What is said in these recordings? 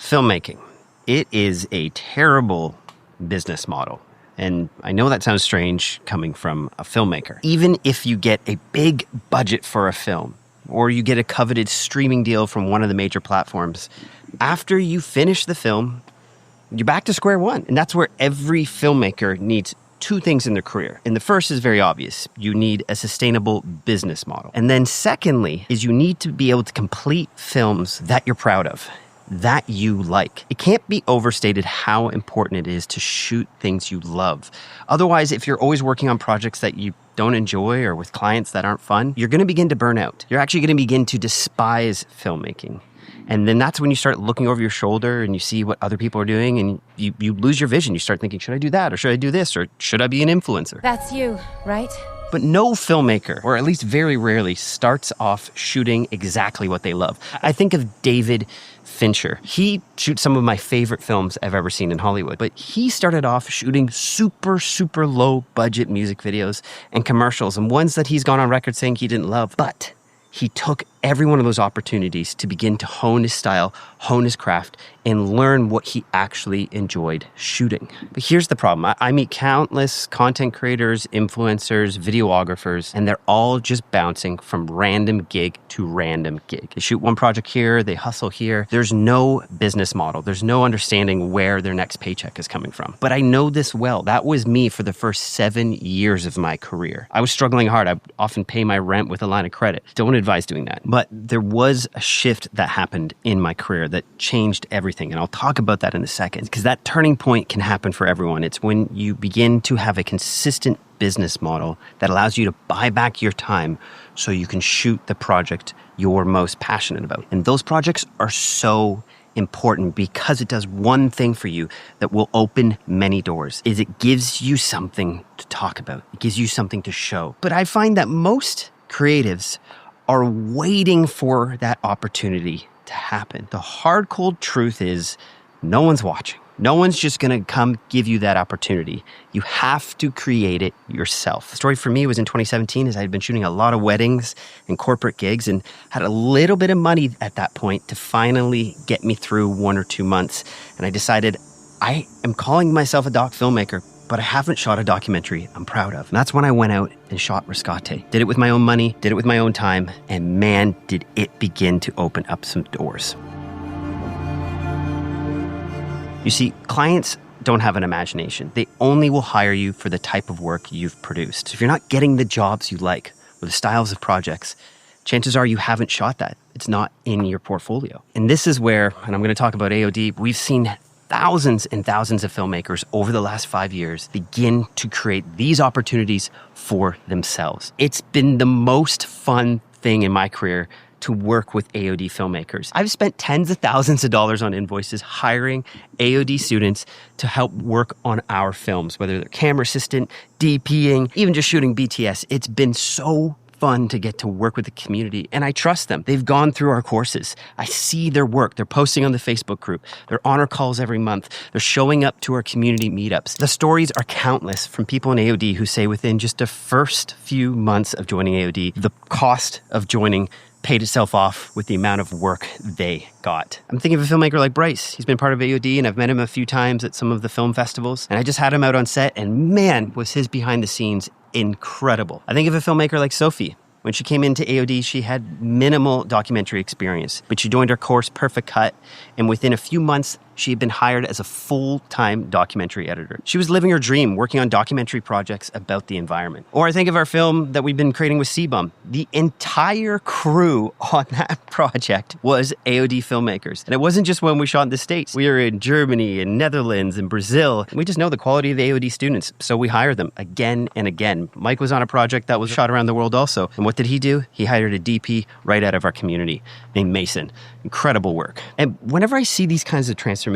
Filmmaking. It is a terrible business model. And I know that sounds strange coming from a filmmaker. Even if you get a big budget for a film, or you get a coveted streaming deal from one of the major platforms, after you finish the film, you're back to square one. And that's where every filmmaker needs two things in their career. And the first is very obvious. You need a sustainable business model. And then secondly is you need to be able to complete films that you're proud of, that you like. It can't be overstated how important it is to shoot things you love. Otherwise, if you're always working on projects that you don't enjoy or with clients that aren't fun, you're going to begin to burn out. You're actually going to begin to despise filmmaking. And then that's when you start looking over your shoulder and you see what other people are doing and you lose your vision. You start thinking, should I do that? Or should I do this? Or should I be an influencer? That's you, right? But no filmmaker, or at least very rarely, starts off shooting exactly what they love. I think of David Fincher. He shoots some of my favorite films I've ever seen in Hollywood. But he started off shooting super, super low budget music videos and commercials and ones that he's gone on record saying he didn't love. But he took every one of those opportunities to begin to hone his style, hone his craft, and learn what he actually enjoyed shooting. But here's the problem. I meet countless content creators, influencers, videographers, and they're all just bouncing from random gig to random gig. They shoot one project here, they hustle here. There's no business model. There's no understanding where their next paycheck is coming from. But I know this well. That was me for the first 7 years of my career. I was struggling hard. I would often pay my rent with a line of credit. Don't advise doing that. But there was a shift that happened in my career that changed everything. And I'll talk about that in a second because that turning point can happen for everyone. It's when you begin to have a consistent business model that allows you to buy back your time so you can shoot the project you're most passionate about. And those projects are so important because it does one thing for you that will open many doors, is it gives you something to talk about. It gives you something to show. But I find that most creatives are waiting for that opportunity to happen. The hard, cold truth is no one's watching. No one's just going to come give you that opportunity. You have to create it yourself. The story for me was in 2017 as I had been shooting a lot of weddings and corporate gigs and had a little bit of money at that point to finally get me through 1 or 2 months. And I decided I am calling myself a doc filmmaker, but I haven't shot a documentary I'm proud of. And that's when I went out and shot Rescate. Did it with my own money, did it with my own time, and man, did it begin to open up some doors. You see, clients don't have an imagination. They only will hire you for the type of work you've produced. If you're not getting the jobs you like or the styles of projects, chances are you haven't shot that. It's not in your portfolio. And this is where, and I'm going to talk about AOD, we've seen thousands and thousands of filmmakers over the last 5 years begin to create these opportunities for themselves. It's been the most fun thing in my career to work with AOD filmmakers. I've spent tens of thousands of dollars on invoices hiring AOD students to help work on our films, whether they're camera assistant, DPing, even just shooting BTS. It's been so fun to get to work with the community, and I trust them. They've gone through our courses. I see their work. They're posting on the Facebook group. They're on our calls every month. They're showing up to our community meetups. The stories are countless from people in AOD who say within just the first few months of joining AOD, the cost of joining paid itself off with the amount of work they got. I'm thinking of a filmmaker like Bryce. He's been part of AOD, and I've met him a few times at some of the film festivals, and I just had him out on set, and man, was his behind the scenes incredible. I think of a filmmaker like Sophie. When she came into AOD, she had minimal documentary experience, but she joined our course, Perfect Cut, and within a few months, she had been hired as a full-time documentary editor. She was living her dream, working on documentary projects about the environment. Or I think of our film that we've been creating with Seabum. The entire crew on that project was AOD filmmakers. And it wasn't just when we shot in the States. We were in Germany and Netherlands and Brazil. We just know the quality of the AOD students, so we hire them again and again. Mike was on a project that was shot around the world also. And what did he do? He hired a DP right out of our community named Mason. Incredible work. And whenever I see these kinds of transformations,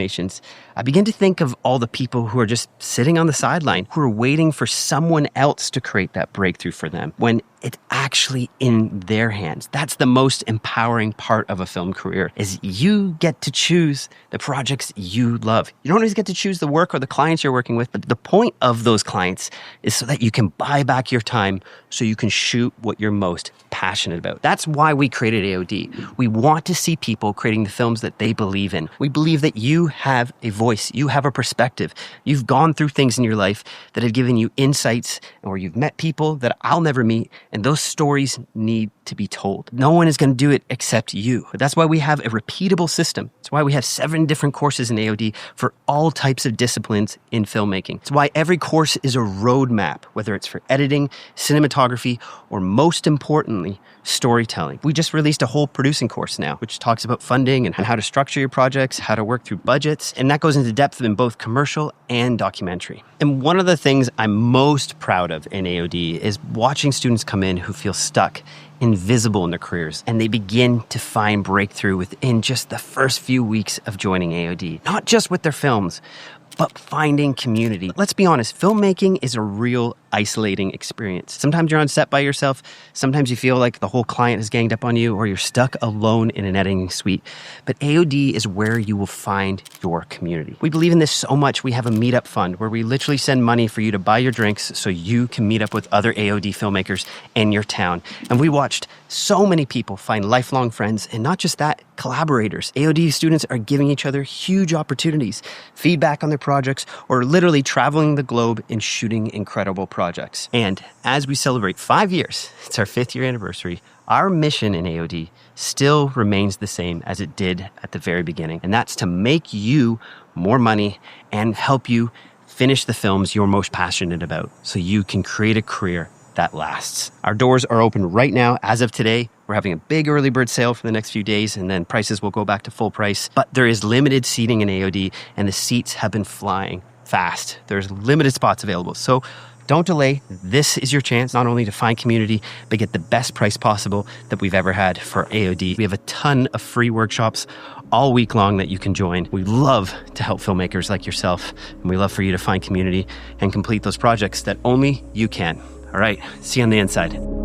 I begin to think of all the people who are just sitting on the sideline, who are waiting for someone else to create that breakthrough for them, when it's actually in their hands. That's the most empowering part of a film career, is you get to choose the projects you love. You don't always get to choose the work or the clients you're working with, but the point of those clients is so that you can buy back your time so you can shoot what you're most passionate about. That's why we created AOD. We want to see people creating the films that they believe in. We believe that you have a voice, you have a perspective. You've gone through things in your life that have given you insights, or you've met people that I'll never meet, and those stories need to be told. No one is going to do it except you. That's why we have a repeatable system. It's why we have 7 different courses in AOD for all types of disciplines in filmmaking. It's why every course is a roadmap, whether it's for editing, cinematography, or most importantly, storytelling. We just released a whole producing course now, which talks about funding and how to structure your projects, how to work through budgets, and that goes into depth in both commercial and documentary. And one of the things I'm most proud of in AOD is watching students come in who feel stuck, invisible in their careers, and they begin to find breakthrough within just the first few weeks of joining AOD. Not just with their films, but finding community. Let's be honest, filmmaking is a real isolating experience. Sometimes you're on set by yourself. Sometimes you feel like the whole client has ganged up on you, or you're stuck alone in an editing suite. But AOD is where you will find your community. We believe in this so much, we have a meetup fund where we literally send money for you to buy your drinks so you can meet up with other AOD filmmakers in your town. And we watched so many people find lifelong friends, and not just that, collaborators. AOD students are giving each other huge opportunities, feedback on their projects, or literally traveling the globe and shooting incredible projects. And as we celebrate 5 years, it's our 5th year anniversary, our mission in AOD still remains the same as it did at the very beginning. And that's to make you more money and help you finish the films you're most passionate about so you can create a career that lasts. Our doors are open right now. As of today, we're having a big early bird sale for the next few days, and then prices will go back to full price. But there is limited seating in AOD, and the seats have been flying fast. There's limited spots available. So don't delay. This is your chance not only to find community, but get the best price possible that we've ever had for AOD. We have a ton of free workshops all week long that you can join. We love to help filmmakers like yourself, and we love for you to find community and complete those projects that only you can. All right, see you on the inside.